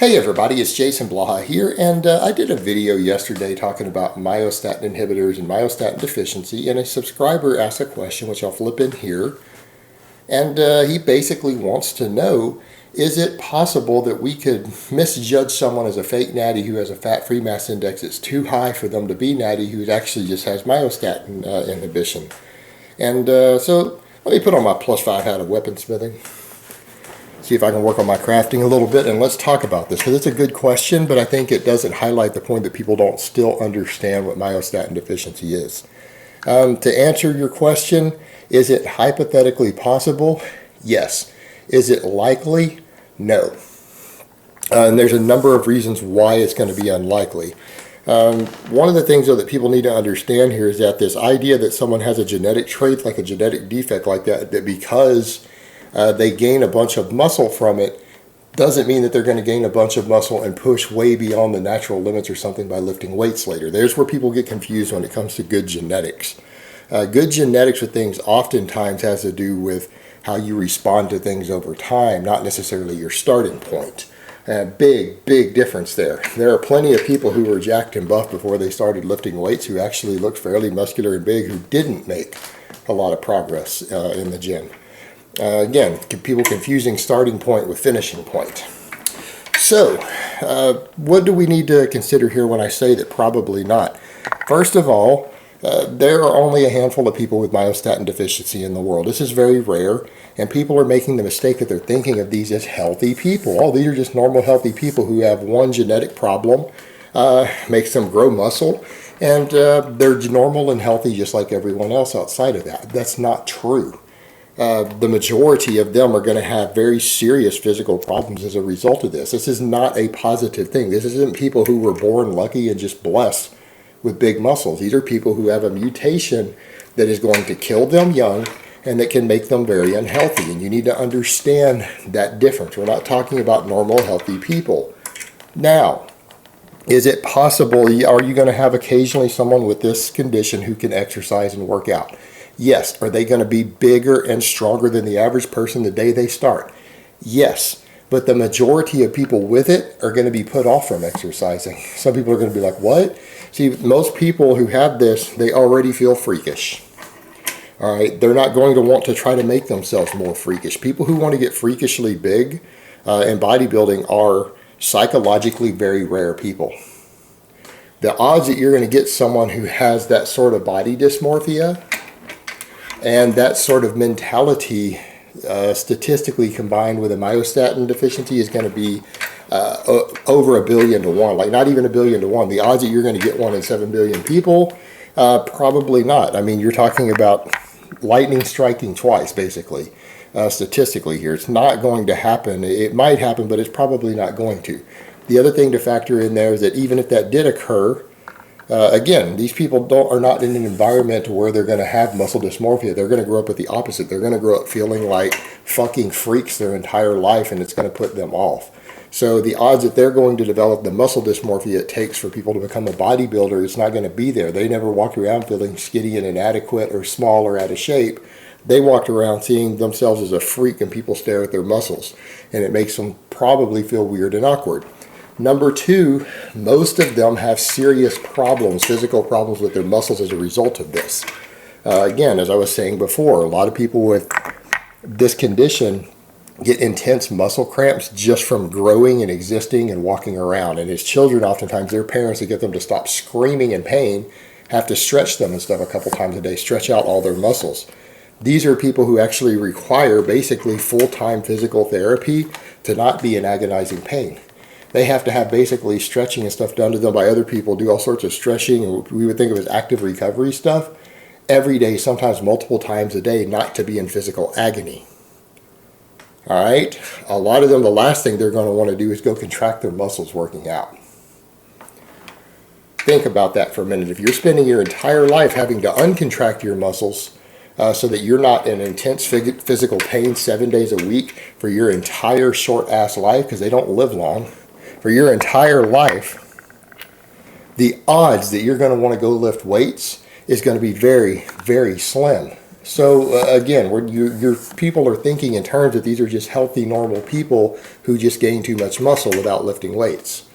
Hey everybody, it's Jason Blaha here, and I did a video yesterday talking about myostatin inhibitors and myostatin deficiency, and a subscriber asked a question, which I'll flip in here, and he basically wants to know, is it possible that we could misjudge someone as a fake natty who has a fat-free mass index that's too high for them to be natty, who actually just has myostatin inhibition? And so let me put on my +5 hat of weaponsmithing. See if I can work on my crafting a little bit, and let's talk about this, because it's a good question, but I think it doesn't highlight the point that people don't still understand what myostatin deficiency is. To answer your question, is it hypothetically possible? Yes. Is it likely? No. And there's a number of reasons why it's going to be unlikely. One of the things, though, that people need to understand here is that this idea that someone has a genetic trait, like a genetic defect like that, that because they gain a bunch of muscle from it, doesn't mean that they're going to gain a bunch of muscle and push way beyond the natural limits or something by lifting weights later. There's where people get confused when it comes to good genetics. Good genetics with things oftentimes has to do with how you respond to things over time, not necessarily your starting point. Big difference there. There are plenty of people who were jacked and buff before they started lifting weights who actually looked fairly muscular and big, who didn't make a lot of progress in the gym. Again, people confusing starting point with finishing point. So, what do we need to consider here when I say that probably not? First of all, there are only a handful of people with myostatin deficiency in the world. This is very rare, and people are making the mistake that they're thinking of these as healthy people. Oh, these are just normal healthy people who have one genetic problem, makes them grow muscle, and they're normal and healthy just like everyone else outside of that. That's not true. The majority of them are going to have very serious physical problems as a result of this. This is not a positive thing. This isn't people who were born lucky and just blessed with big muscles. These are people who have a mutation that is going to kill them young and that can make them very unhealthy. And you need to understand that difference. We're not talking about normal, healthy people. Now, is it possible, are you going to have occasionally someone with this condition who can exercise and work out? Yes. Are they going to be bigger and stronger than the average person the day they start? Yes. But the majority of people with it are going to be put off from exercising. Some people are going to be like, what? See, most people who have this, they already feel freakish. All right. They're not going to want to try to make themselves more freakish. People who want to get freakishly big in bodybuilding are psychologically very rare people. The odds that you're going to get someone who has that sort of body dysmorphia and that sort of mentality statistically combined with a myostatin deficiency is going to be over 1 billion to 1, like not even 1 billion to 1. The odds that you're going to get one in 7 billion people, probably not. I mean, you're talking about lightning striking twice, basically, statistically here. It's not going to happen. It might happen, but it's probably not going to. The other thing to factor in there is that even if that did occur, again, these people are not in an environment where they're going to have muscle dysmorphia. They're going to grow up with the opposite. They're going to grow up feeling like fucking freaks their entire life, and it's going to put them off. So the odds that they're going to develop the muscle dysmorphia it takes for people to become a bodybuilder is not going to be there. They never walked around feeling skinny and inadequate or small or out of shape. They walked around seeing themselves as a freak, and people stare at their muscles, and it makes them probably feel weird and awkward. Number two, most of them have serious problems, physical problems with their muscles as a result of this. Again, as I was saying before, a lot of people with this condition get intense muscle cramps just from growing and existing and walking around. And as children, oftentimes their parents, to get them to stop screaming in pain, have to stretch them and stuff a couple times a day, stretch out all their muscles. These are people who actually require basically full-time physical therapy to not be in agonizing pain. They have to have basically stretching and stuff done to them by other people, do all sorts of stretching, and we would think of as active recovery stuff, every day, sometimes multiple times a day, not to be in physical agony. All right? A lot of them, the last thing they're going to want to do is go contract their muscles working out. Think about that for a minute. If you're spending your entire life having to uncontract your muscles so that you're not in intense physical pain 7 days a week for your entire short-ass life, because they don't live long, for your entire life, the odds that you're going to want to go lift weights is going to be very, very slim. So again, your people are thinking in terms that these are just healthy, normal people who just gain too much muscle without lifting weights.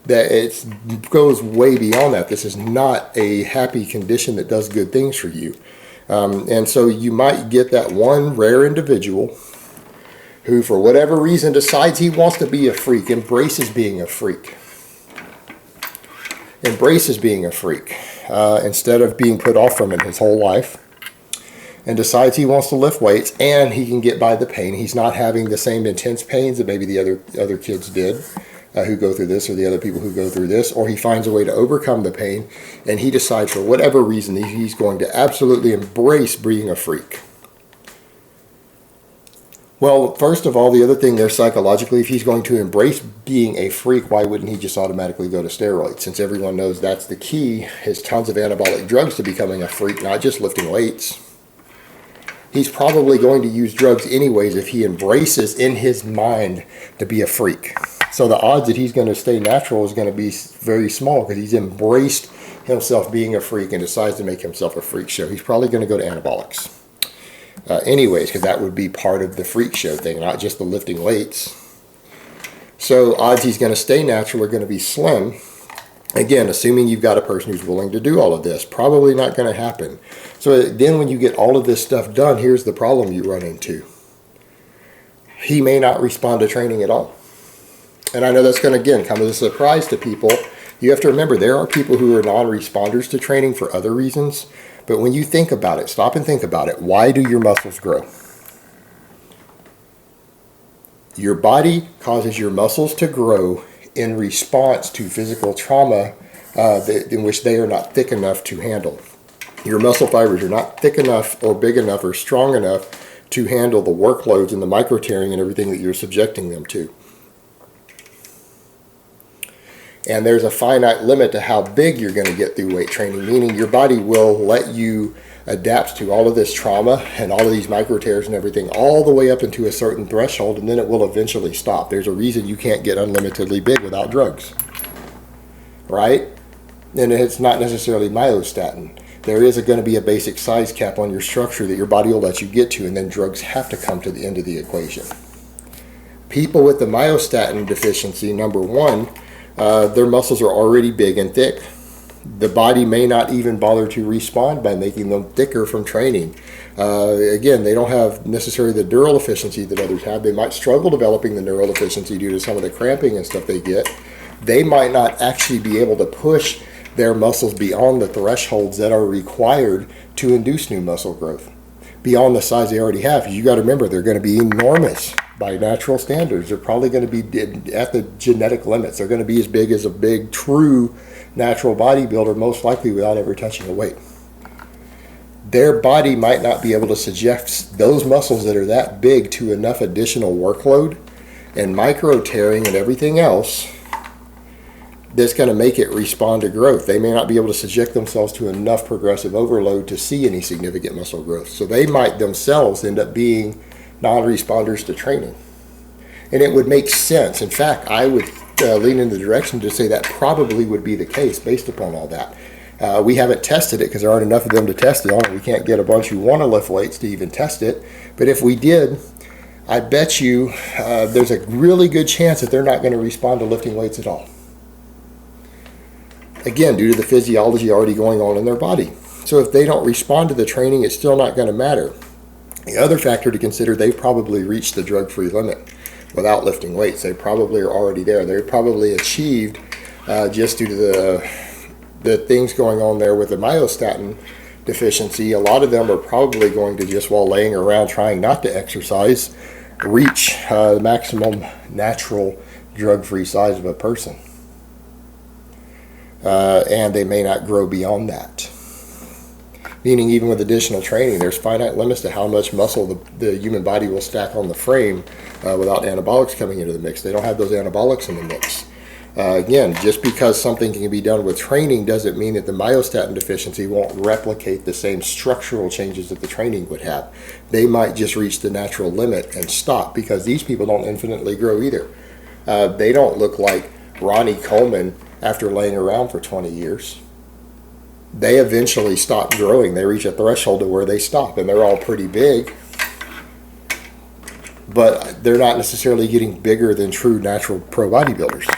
That it goes way beyond that. This is not a happy condition that does good things for you. And so you might get that one rare individual who, for whatever reason, decides he wants to be a freak, embraces being a freak. Embraces being a freak instead of being put off from it his whole life, and decides he wants to lift weights and he can get by the pain. He's not having the same intense pains that maybe the other kids did who go through this, or the other people who go through this, or he finds a way to overcome the pain, and he decides for whatever reason he's going to absolutely embrace being a freak. Well, first of all, the other thing there psychologically, if he's going to embrace being a freak, why wouldn't he just automatically go to steroids? Since everyone knows that's the key, is tons of anabolic drugs to becoming a freak, not just lifting weights. He's probably going to use drugs anyways if he embraces in his mind to be a freak. So the odds that he's going to stay natural is going to be very small because he's embraced himself being a freak and decides to make himself a freak show. He's probably going to go to anabolics. Anyways, because that would be part of the freak show thing, not just the lifting weights. So odds he's going to stay natural are going to be slim. Again, assuming you've got a person who's willing to do all of this. Probably not going to happen. So then when you get all of this stuff done, here's the problem you run into. He may not respond to training at all. And I know that's going to, again, come as a surprise to people. You have to remember, there are people who are non-responders to training for other reasons. But when you think about it, stop and think about it. Why do your muscles grow? Your body causes your muscles to grow in response to physical trauma in which they are not thick enough to handle. Your muscle fibers are not thick enough or big enough or strong enough to handle the workloads and the micro tearing and everything that you're subjecting them to. And there's a finite limit to how big you're going to get through weight training, meaning your body will let you adapt to all of this trauma and all of these micro tears and everything all the way up into a certain threshold, and then it will eventually stop. There's a reason you can't get unlimitedly big without drugs, right? And it's not necessarily myostatin. There is going to be a basic size cap on your structure that your body will let you get to, and then drugs have to come to the end of the equation. People with the myostatin deficiency, number one, their muscles are already big and thick. The body may not even bother to respond by making them thicker from training. Again, they don't have necessarily the neural efficiency that others have. They might struggle developing the neural efficiency due to some of the cramping and stuff they get. They might not actually be able to push their muscles beyond the thresholds that are required to induce new muscle growth, beyond the size they already have. You got to remember, they're going to be enormous by natural standards. They're probably going to be at the genetic limits. They're going to be as big as a big, true natural bodybuilder, most likely without ever touching a weight. Their body might not be able to suggest those muscles that are that big to enough additional workload and micro tearing and everything else that's going to make it respond to growth. They may not be able to subject themselves to enough progressive overload to see any significant muscle growth. So they might themselves end up being non-responders to training. And it would make sense. In fact, I would lean in the direction to say that probably would be the case based upon all that. We haven't tested it because there aren't enough of them to test it on. We can't get a bunch who want to lift weights to even test it. But if we did, I bet you there's a really good chance that they're not going to respond to lifting weights at all. Again, due to the physiology already going on in their body. So if they don't respond to the training, it's still not going to matter. The other factor to consider, they've probably reached the drug-free limit without lifting weights. They probably are already there. They're probably achieved just due to the things going on there with the myostatin deficiency. A lot of them are probably going to just, while laying around trying not to exercise, reach the maximum natural drug-free size of a person. And they may not grow beyond that. Meaning, even with additional training, there's finite limits to how much muscle the human body will stack on the frame without anabolics coming into the mix. They don't have those anabolics in the mix. Again, just because something can be done with training doesn't mean that the myostatin deficiency won't replicate the same structural changes that the training would have. They might just reach the natural limit and stop, because these people don't infinitely grow either. They don't look like Ronnie Coleman after laying around for 20 years. they eventually stop growing. They reach a threshold to where they stop, and they're all pretty big, but they're not necessarily getting bigger than true natural pro bodybuilders.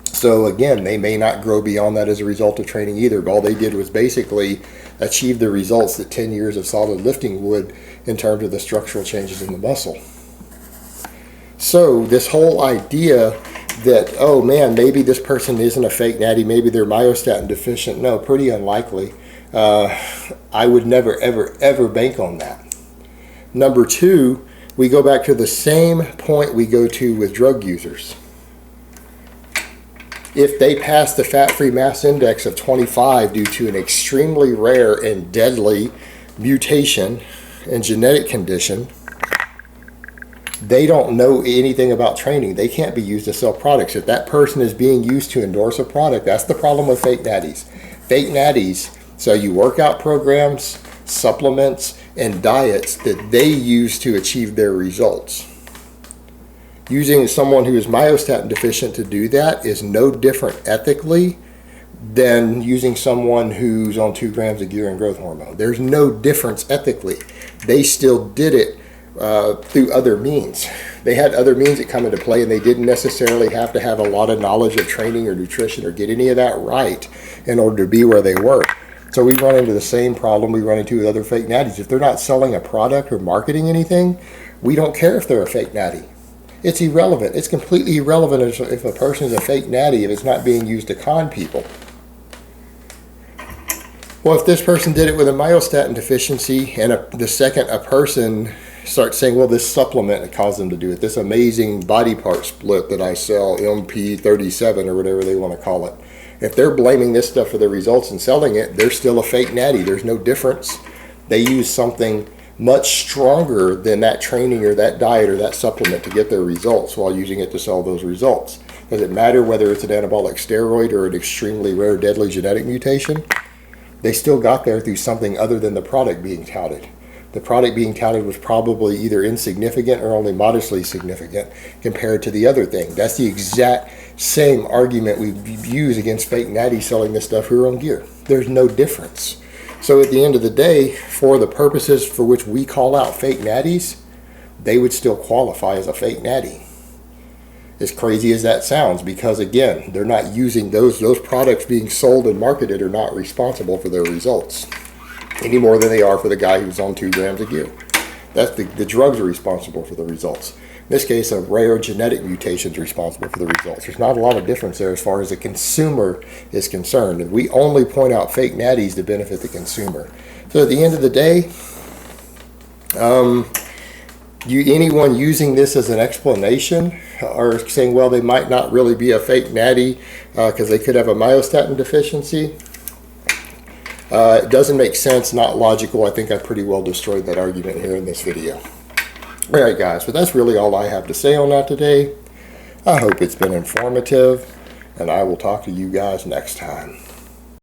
So again, they may not grow beyond that as a result of training either, but all they did was basically achieve the results that 10 years of solid lifting would in terms of the structural changes in the muscle. So this whole idea that, oh man, maybe this person isn't a fake natty, maybe they're myostatin deficient, no, pretty unlikely. I would never, ever, ever bank on that. Number two, we go back to the same point we go to with drug users. If they pass the fat-free mass index of 25 due to an extremely rare and deadly mutation and genetic condition, they don't know anything about training. They can't be used to sell products. If that person is being used to endorse a product, that's the problem with fake natties. Fake natties sell you workout programs, supplements, and diets that they use to achieve their results. Using someone who is myostatin deficient to do that is no different ethically than using someone who's on 2 grams of gear and growth hormone. There's no difference ethically. They still did it through other means. They had other means that come into play, and they didn't necessarily have to have a lot of knowledge of training or nutrition or get any of that right in order to be where they were. So we run into the same problem we run into with other fake natties. If they're not selling a product or marketing anything, we don't care if they're a fake natty. It's irrelevant. It's completely irrelevant if a person is a fake natty if it's not being used to con people. Well, if this person did it with a myostatin deficiency, and the second a person starts saying, well, this supplement caused them to do it, this amazing body part split that I sell, MP37 or whatever they want to call it, if they're blaming this stuff for the results and selling it, they're still a fake natty. There's no difference. They use something much stronger than that training or that diet or that supplement to get their results while using it to sell those results. Does it matter whether it's an anabolic steroid or an extremely rare deadly genetic mutation? They still got there through something other than the product being touted. The product being touted was probably either insignificant or only modestly significant compared to the other thing. That's the exact same argument we use against fake natties selling this stuff who are on gear. There's no difference. So at the end of the day, for the purposes for which we call out fake natties, they would still qualify as a fake natty. As crazy as that sounds, because again, they're not using those products being sold and marketed are not responsible for their results any more than they are for the guy who's on 2 grams of gear. That's the drugs are responsible for the results. In this case, a rare genetic mutation is responsible for the results. There's not a lot of difference there as far as the consumer is concerned. And we only point out fake natties to benefit the consumer. So at the end of the day, anyone using this as an explanation or saying, well, they might not really be a fake natty because they could have a myostatin deficiency, it doesn't make sense, not logical. I think I pretty well destroyed that argument here in this video. All right, guys, but that's really all I have to say on that today. I hope it's been informative, and I will talk to you guys next time.